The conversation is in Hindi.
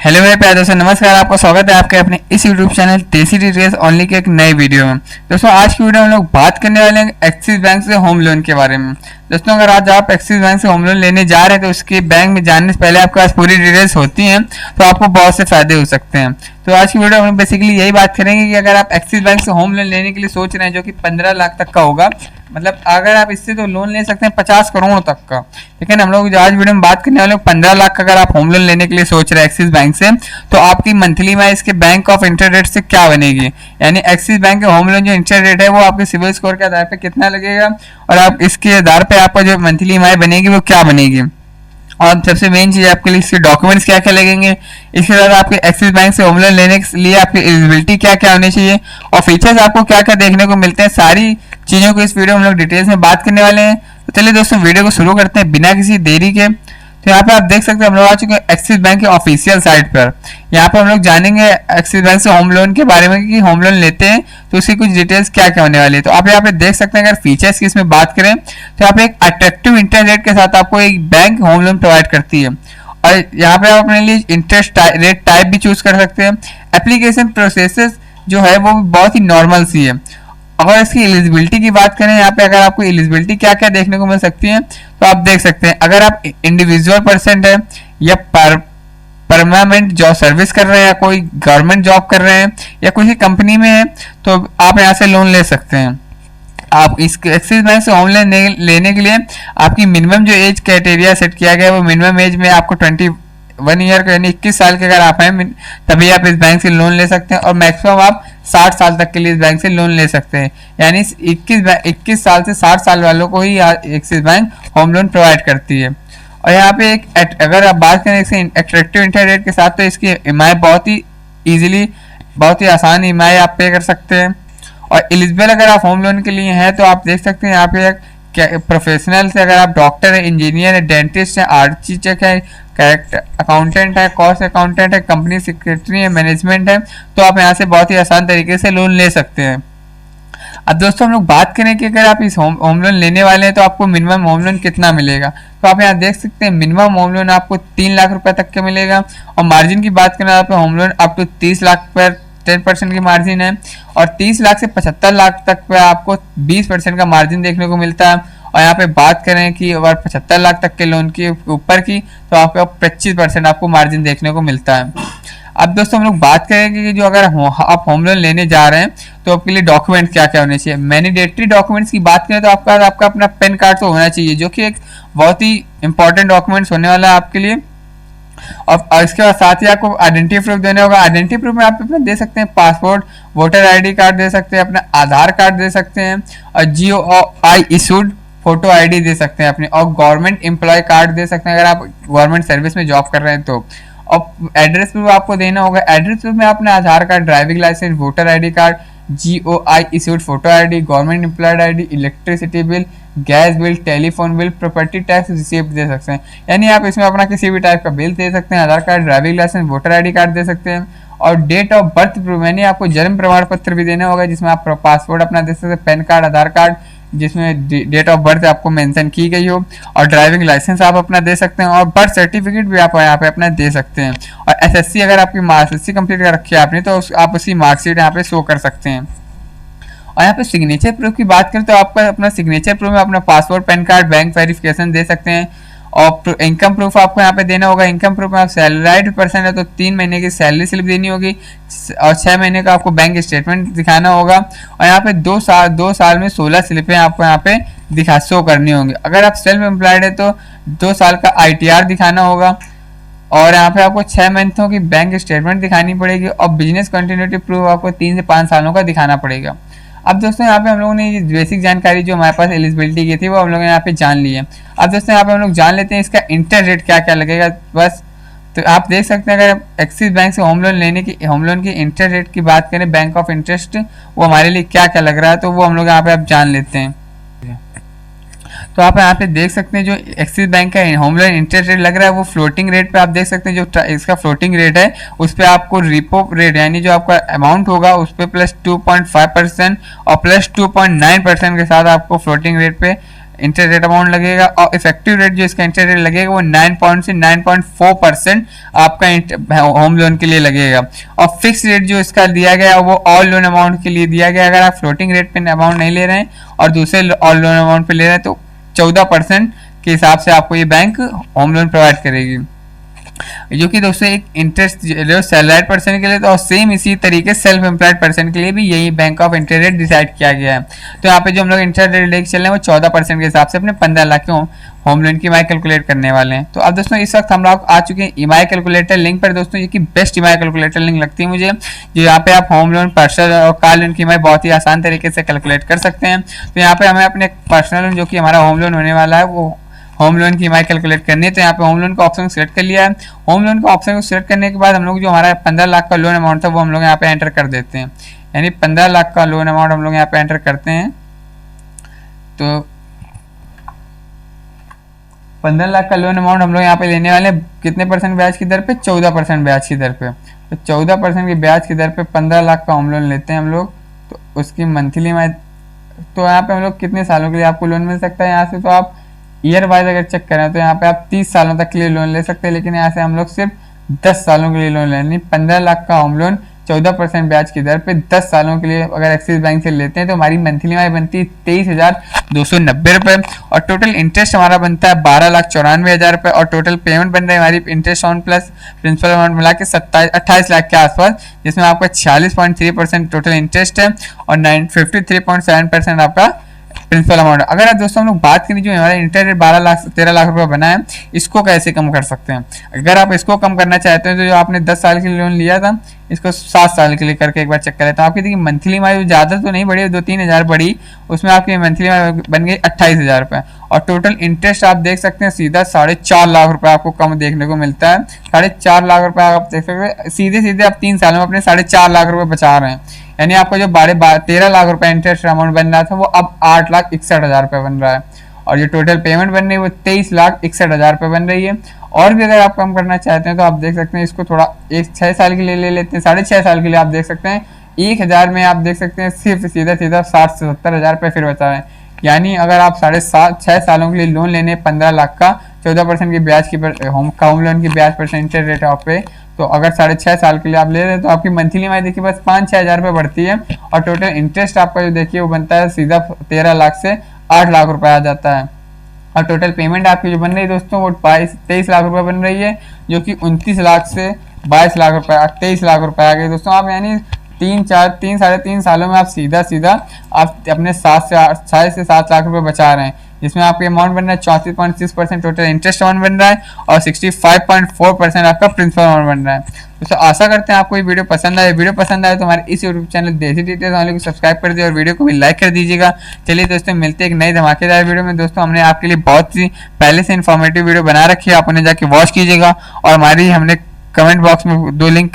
हेलो मेरे प्यारे दोस्तों, नमस्कार। आपका स्वागत है आपके अपने इस यूट्यूब चैनल देसी डिटेल्स ओनली के एक नए वीडियो में। दोस्तों आज की वीडियो में हम लोग बात करने वाले हैं एक्सिस बैंक से होम लोन के बारे में। दोस्तों अगर आज आप एक्सिस बैंक से होम लोन लेने जा रहे हैं तो उसके बैंक में जाने से पहले आपके पास पूरी डिटेल्स होती हैं तो आपको बहुत से फायदे हो सकते हैं। तो आज की वीडियो में बेसिकली यही बात करेंगे कि अगर आप एक्सिस बैंक से होम लोन लेने के लिए सोच रहे हैं जो कि 15 लाख तक का होगा, मतलब अगर आप इससे तो लोन ले सकते हैं 50 करोड़ तक का, लेकिन हम लोग आज वीडियो में बात करने वाले 15 लाख का अगर आप होम लोन लेने के लिए सोच रहे हैं एक्सिस बैंक से, तो आपकी मंथली में इसके बैंक ऑफ इंटरेस्ट रेट से क्या बनेगी, यानी एक्सिस बैंक के होम लोन जो इंटरेस्ट रेट है वो आपके सिविल स्कोर के आधार पर कितना लगेगा और आप इसके आधार पर आपका जो मंथली ई बनेगी वो क्या बनेगी, और सबसे मेन चीज आपके लिए इसके डॉक्यूमेंट्स क्या क्या लगेंगे। इसके बाद आपके एक्सिस बैंक से होम लोन लेने के लिए आपकी एलिजिबिलिटी क्या क्या होनी चाहिए और फीचर्स आपको क्या क्या देखने को मिलते हैं, सारी चीजों को इस वीडियो में हम लोग डिटेल्स में बात करने वाले हैं। तो चलिए दोस्तों वीडियो को शुरू करते हैं बिना किसी देरी के। तो यहाँ पे आप देख सकते हैं हम लोग आ चुके हैं एक्सिस बैंक के ऑफिशियल साइट पर। यहाँ पे हम लोग जानेंगे एक्सिस बैंक से होम लोन के बारे में कि होम लोन लेते हैं तो उसकी कुछ डिटेल्स क्या क्या होने वाली है। तो आप यहाँ पे देख सकते हैं अगर फीचर्स की इसमें बात करें तो यहाँ पे एक अट्रैक्टिव इंटरेस्ट रेट के साथ आपको एक बैंक होम लोन प्रोवाइड करती है और यहाँ पे आप अपने लिए इंटरेस्ट रेट टाइप भी चूज कर सकते हैं। एप्लीकेशन प्रोसेस जो है वो बहुत ही नॉर्मल सी है। अगर इसकी एलिजिबिलिटी की बात करें यहाँ पे अगर आपको एलिजिबिलिटी क्या क्या देखने को मिल सकती है तो आप देख सकते हैं अगर आप इंडिविजुअल पर्सन है या परमानेंट जॉब सर्विस कर रहे हैं या कोई गवर्नमेंट जॉब कर रहे हैं या किसी कंपनी में है तो आप यहाँ से लोन ले सकते हैं। आप इस एक्सिस बैंक से होम लोन लेने के लिए आपकी मिनिमम जो एज क्राइटेरिया सेट किया गया है वो मिनिमम एज में आपको 21 ईयर का यानी 21 साल के अगर आप हैं तभी आप इस बैंक से लोन ले सकते हैं और मैक्सिमम आप 60 साल तक के लिए इस बैंक से लोन ले सकते हैं, यानी 21 साल से 60 साल वालों को ही Axis bank home loan provide करती है। और यहाँ पे एक अगर आप बात करें इसके अट्रैक्टिव इंटरेस्ट रेट के साथ तो इसकी ईएमआई बहुत ही इजीली बहुत ही आसान ईएमआई आप पे कर सकते हैं। और एलिजिबल अगर आप होम लोन के लिए हैं तो आप देख सकते हैं यहाँ पे एक प्रोफेशनल से अगर आप डॉक्टर है, इंजीनियर है, डेंटिस्ट है, आर्किटेक्ट है, करेक्ट अकाउंटेंट है, कॉस्ट अकाउंटेंट है, कंपनी सेक्रेटरी है, मैनेजमेंट है, तो आप यहाँ से बहुत ही आसान तरीके से लोन ले सकते हैं। अब दोस्तों हम लोग बात करें कि अगर आप इस होम लोन लेने वाले हैं तो आपको मिनिमम होम लोन कितना मिलेगा, तो आप यहाँ देख सकते हैं मिनिमम होम लोन आपको 3 लाख रुपए तक का मिलेगा और मार्जिन की बात करें आप home loan up to 30 lakh पर 10% की मार्जिन है और 30 लाख से 75 लाख तक पे आपको 20% का मार्जिन देखने को मिलता है। और यहाँ पे बात करें कि अगर 75 लाख तक के लोन के ऊपर की तो आपको 25% आपको मार्जिन देखने को मिलता है। अब दोस्तों हम लोग बात करेंगे कि जो अगर आप होम लोन लेने जा रहे हैं तो आपके लिए डॉक्यूमेंट क्या क्या होने चाहिए। मैंडेटरी डॉक्यूमेंट्स की बात करें तो आपका अपना पैन कार्ड तो होना चाहिए जो कि एक बहुत ही इंपॉर्टेंट डॉक्यूमेंट्स होने वाला है आपके लिए। और इसके बाद साथ ही आपको आइडेंटिटी प्रूफ देना होगा। आइडेंटिटी प्रूफ में आप अपना दे सकते हैं पासपोर्ट, वोटर आईडी कार्ड दे सकते हैं, अपना आधार कार्ड दे सकते हैं और GOI इशूड फोटो आईडी दे सकते हैं अपने, और गवर्नमेंट एम्प्लॉय कार्ड दे सकते हैं अगर आप गवर्नमेंट सर्विस में जॉब कर रहे हैं तो। और एड्रेस प्रूफ आपको देना होगा। एड्रेस प्रूफ में अपने Aadhaar card, driving licence, voter ID card, GOI issued photo ID, government employed ID, electricity bill, gas bill, telephone bill, property tax receipt दे सकते हैं, यानी आप इसमें अपना किसी भी टाइप का बिल दे सकते हैं। Aadhaar card, driving licence, voter ID card दे सकते हैं और डेट ऑफ बर्थ प्रूफ यानी आपको जन्म प्रमाण पत्र भी देना होगा जिसमें आप पासपोर्ट अपना दे सकते हैं, पैन कार्ड, आधार कार्ड जिसमें डेट ऑफ बर्थ आपको मेंशन की गई हो और ड्राइविंग लाइसेंस आप अपना दे सकते हैं और बर्थ सर्टिफिकेट भी आप यहाँ पे अपना दे सकते हैं। और SSC अगर आपकी SSC कंप्लीट कर रखी है आपने तो आप उसकी मार्कशीट यहाँ पे शो कर सकते हैं। और यहाँ पे सिग्नेचर प्रूफ की बात करें तो आपका अपना सिग्नेचर प्रूफ में अपना passport, PAN card, bank verification दे सकते हैं और इनकम प्रूफ आपको यहाँ पे देना होगा। इनकम प्रूफ में आप सैलराइड पर्सन है तो 3 महीने की सैलरी स्लिप देनी होगी और 6 महीने का आपको बैंक स्टेटमेंट दिखाना होगा और यहाँ पे 2 साल में 16 स्लिपें आपको यहाँ पे शो करनी होंगी। अगर आप सेल्फ एम्प्लॉयड है तो 2 साल का ITR दिखाना होगा और यहाँ पे आपको 6 मंथों की बैंक स्टेटमेंट दिखानी पड़ेगी और बिजनेस कंटिन्यूटी प्रूफ आपको 3 से 5 सालों का दिखाना पड़ेगा। अब दोस्तों यहाँ पे हम लोगों ने ये बेसिक जानकारी जो हमारे पास एलिजिबिलिटी की थी वो हम लोगों ने यहाँ पे जान ली है। अब दोस्तों यहाँ पे हम लोग जान लेते हैं इसका इंटरेस्ट रेट क्या क्या लगेगा बस। तो आप देख सकते हैं अगर एक्सिस बैंक से होम लोन की इंटरेस्ट रेट की बात करें, बैंक ऑफ इंटरेस्ट वो हमारे लिए क्या क्या लग रहा है तो वो हम लोग यहाँ पे आप जान लेते हैं। तो आप यहाँ पे देख सकते हैं जो एक्सिस बैंक का होम लोन इंटरेस्ट रेट लग रहा है वो फ्लोटिंग रेट पे आप देख सकते हैं जो इसका फ्लोटिंग रेट है उस पर आपको रिपो रेट यानी जो आपका अमाउंट होगा उस पर +2.5% और +2.9% के साथ आपको फ्लोटिंग रेट पे इंटरेस्ट रेट अमाउंट लगेगा, और इफेक्टिव रेट जो इसका इंटरेस्ट रेट लगेगा वो 9 से 9.4% आपका होम लोन के लिए लगेगा। और फिक्स रेट जो इसका दिया गया वो ऑल लोन अमाउंट के लिए दिया गया। अगर आप फ्लोटिंग रेट पे अमाउंट नहीं ले रहे हैं और दूसरे ऑल लोन अमाउंट पे ले रहे हैं तो 14% के हिसाब से आपको ये बैंक होम लोन प्रोवाइड करेगी, जो कि दोस्तों एक इंटरेस्ट जो सैलराइड पर्सन के लिए तो सेम इसी तरीके सेल्फ एम्प्लॉयड पर्सन के लिए भी यही bank of interest rate decide किया गया है। तो यहाँ पे जो हम लोग इंटरेस्ट रेट लेके चल रहे हैं वो 14% के हिसाब से अपने 15 लाख के होम लोन की ईएमआई कैलकुलेट करने वाले हैं। तो अब दोस्तों इस वक्त हम लोग आ चुके हैं ईएमआई कैलकुलेटर लिंक पर। दोस्तों ये की बेस्ट ईएमआई कैलकुलेटर लिंक लगती है मुझे, जो यहाँ पे आप होम लोन, पर्सनल और कार लोन की ईएमआई बहुत ही आसान तरीके से कैलकुलेट कर सकते हैं। तो यहाँ पे हमें अपने पर्सनल लोन जो कि हमारा होम लोन होने वाला है वो होम लोन की ईएमआई कैलकुलेट करनी है। तो यहाँ पे होम लोन का ऑप्शन सेलेक्ट कर लिया है। होम लोन का ऑप्शन को सिलेक्ट करने के बाद हम लोग जो हमारा 15 लाख का लोन अमाउंट था वो हम लोग यहाँ पे एंटर कर देते हैं, यानी 15 लाख का लोन अमाउंट हम लोग यहाँ पे एंटर करते हैं। तो 15 लाख का लोन अमाउंट हम लोग यहाँ पे लेने वाले हैं कितने परसेंट ब्याज की दर पे? 14% ब्याज की दर पे। तो 14% की ब्याज की दर पे 15 लाख का होम लोन लेते हैं हम लोग। तो उसकी मंथली ईएमआई, तो यहाँ पे हम लोग कितने सालों के लिए आपको लोन मिल सकता है यहाँ से, तो आप ईयर वाइज अगर चेक करें तो यहाँ पे आप 30 सालों तक के लिए लोन ले सकते हैं, लेकिन यहाँ से हम लोग सिर्फ 10 सालों के लिए लोन लेनी। 15 लाख का होम लोन 14% ब्याज की दर पे 10 सालों के लिए अगर एक्सिस बैंक से लेते हैं तो हमारी मंथली ईएमआई बनती है 23,290 रुपये, और टोटल इंटरेस्ट हमारा बनता है 12,94,000 रुपये, और टोटल पेमेंट बन रही है हमारी interest on plus principal amount मिला के 28 लाख के आसपास, जिसमें आपका 46.3% टोटल इंटरेस्ट है और 53.7% आपका प्रिंसिपल अमाउंट। अगर आप दोस्तों हम लोग बात करें जो हमारा इंटरेस्ट रेट 13 लाख रुपए बना है, इसको कैसे कम कर सकते हैं? अगर आप इसको कम करना चाहते हैं तो जो आपने 10 साल के लिए लोन लिया था इसको 7 साल के लिए करके एक बार चेक करें तो आपकी देखिए मंथली ईएमआई ज़्यादा तो नहीं बढ़ी, 2-3 हज़ार बढ़ी, उसमें आपकी मंथली ईएमआई बन गई 28,000 रुपये, और टोटल इंटरेस्ट आप देख सकते हैं सीधा 4.5 लाख रुपए आपको कम देखने को मिलता है। 4.5 लाख रुपए आप देख सकते हैं, सीधे सीधे आप 3 सालों में अपने 4.5 लाख रुपए बचा रहे हैं, यानी आपका जो 13 लाख रुपए इंटरेस्ट अमाउंट बन रहा था वो अब 8,61,000 रुपए बन रहा है, और जो टोटल पेमेंट बन रही है वो 23,61,000 रुपए बन रही है। और भी अगर आप कम करना चाहते हैं तो आप देख सकते हैं इसको थोड़ा 6 साल के लिए ले लेते हैं, 6.5 साल के लिए आप देख सकते हैं 1,000 में आप देख सकते हैं सिर्फ सीधा 60 से 70,000 रुपये फिर बचा रहे हैं। यानी अगर आप 6 सालों के लिए लोन लेने 15 लाख का 14% की ब्याज की होम लोन की ब्याज परसेंट इंटरेस्ट रेट ऑफ पे, तो अगर 6.5 साल के लिए आप ले रहे हैं तो आपकी मंथली ईएमआई देखिए बस 5-6 हज़ार रुपये बढ़ती है, और टोटल इंटरेस्ट आपका जो देखिए वो बनता है सीधा 13 लाख से 8 लाख रुपए आ जाता है, और टोटल पेमेंट आपकी जो बन रही है दोस्तों वो 23 लाख रुपए बन रही है, जो कि 29 लाख से 22 लाख रुपए 23 लाख रुपए आ गए दोस्तों। आप यानी 3-3 सालों में आप सीधा आप अपने 6 से 7 लाख रुपए बचा रहे हैं, जिसमें आपका अमाउंट बन रहा है 34.6% टोटल इंटरेस्ट अमाउंट बन रहा है और 65.4% आपका प्रिंसिपल अमाउंट बन रहा है। दोस्तों आशा करते हैं आपको ये वीडियो पसंद आए। वीडियो पसंद आए तो हमारे इस यूट्यूब चैनल देसी डिटेल्स वाले को सब्सक्राइब कर दिए और वीडियो को भी लाइक कर दीजिएगा। चलिए दोस्तों मिलते हैं एक नई धमाकेदार वीडियो में। दोस्तों हमने आपके लिए बहुत सी पहले से इन्फॉर्मेटिव वीडियो बना रखी है, आप उन्हें जाके वॉच कीजिएगा, और हमारी हमने कमेंट बॉक्स में 2 लिंक